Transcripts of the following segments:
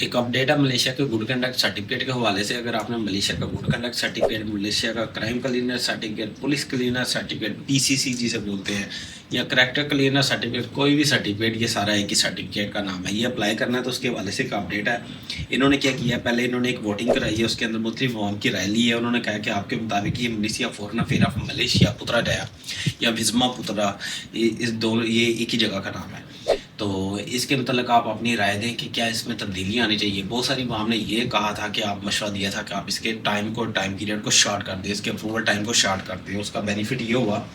एक अपडेट है मलेशिया के गुड कंडक्ट सर्टिफिकेट के हवाले से। अगर आपने मलेशिया का गुड कंडक्ट सर्टिफिकेट, मलेशिया का crime cleaner certificate, police cleaner certificate, PCC जिसे बोलते हैं, या करेक्टर क्लीनर सर्टिफिकेट, कोई भी सर्टिफिकेट, ये सारा एक ही सर्टिफिकेट का नाम है। ये अप्लाई करना है तो उसके हवाले से एक अपडेट है। इन्होंने क्या किया, पहले इन्होंने एक वोटिंग कराई है, उसके अंदर मुख्तलिफ अवाम की राय ली है। उन्होंने कहा कि आपके मुताबिक ये Malaysia foreign affair of Malaysia पुत्रा डया या विजमा पुत्रा, इस दोनों ये एक ही जगह का नाम है। तो इसके मतलब आप अपनी राय दें कि क्या इसमें तब्दीली आनी चाहिए। बहुत सारी अवाम ने ये कहा था कि आप मशवरा दिया था कि आप इसके टाइम पीरियड को शॉर्ट कर दें, इसके अप्रूवल टाइम को शॉर्ट कर दें। उसका बेनिफिट ये हुआ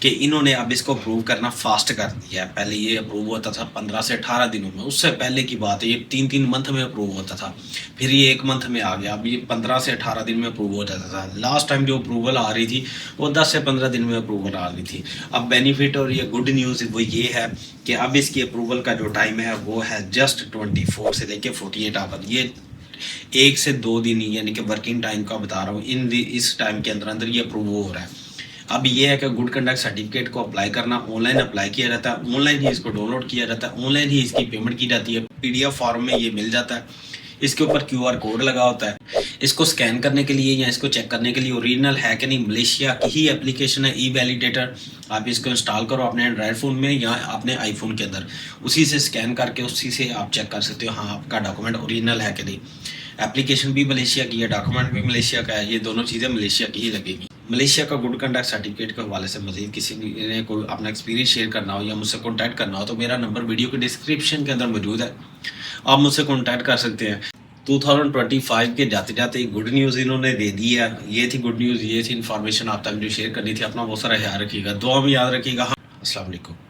कि इन्होंने अब इसको अप्रूव करना फास्ट कर दिया है। पहले ये अप्रूव होता था 15 से 18 दिनों में, उससे पहले की बात है ये 3-3 मंथ में अप्रूव होता था, फिर ये 1 मंथ में आ गया। अब ये 15 से 18 दिन में अप्रूव हो जाता था। लास्ट टाइम जो अप्रूवल आ रही थी वो 10 से 15 दिन में अप्रूवल आ रही थी। अब बेनिफिट और ये गुड न्यूज़ वो ये है कि अब इसकी अप्रूवल का जो टाइम है वो है जस्ट 24 से लेके 48 आवर। ये 1 से 2 दिन यानी कि वर्किंग टाइम का बता रहा हूँ, इस टाइम के अंदर अंदर ये अप्रूव हो रहा है। अब ये है कि गुड कंडक्ट सर्टिफिकेट को अप्लाई करना, ऑनलाइन अप्लाई किया जाता है, ऑनलाइन ही इसको डाउनलोड किया जाता है, ऑनलाइन ही इसकी पेमेंट की जाती है। पीडीएफ फॉर्म में ये मिल जाता है, इसके ऊपर क्यूआर कोड लगा होता है। इसको स्कैन करने के लिए या इसको चेक करने के लिए ओरिजिनल है कि नहीं, मलेशिया की ही एप्लीकेशन है ई वैलिडेटर। आप इसको इंस्टॉल करो अपने एंड्रॉयड फ़ोन में या अपने आईफोन के अंदर, उसी से स्कैन करके उसी से आप चेक कर सकते हो हाँ आपका डॉक्यूमेंट ओरिजिनल है कि नहीं। एप्लीकेशन भी मलेशिया की है, डॉक्यूमेंट भी मलेशिया का है, ये दोनों चीज़ें मलेशिया की ही लगेगी। मलेशिया का गुड कंडक्ट सर्टिफिकेट के हवाले से मज़ीद किसी ने कोई अपना एक्सपीरियंस शेयर करना हो या मुझसे कॉन्टैक्ट करना हो तो मेरा नंबर वीडियो के डिस्क्रिप्शन के अंदर मौजूद है, आप मुझसे कॉन्टैक्ट कर सकते हैं। 2025 के जाते जाते गुड न्यूज़ इन्होंने दे दी है। ये थी गुड न्यूज़, ये थी इन्फॉर्मेशन आप तक जो शेयर करनी थी। अपना बहुत सारा ख्याल रखिएगा, दुआ में याद रखिएगा। अस्सलाम वालेकुम।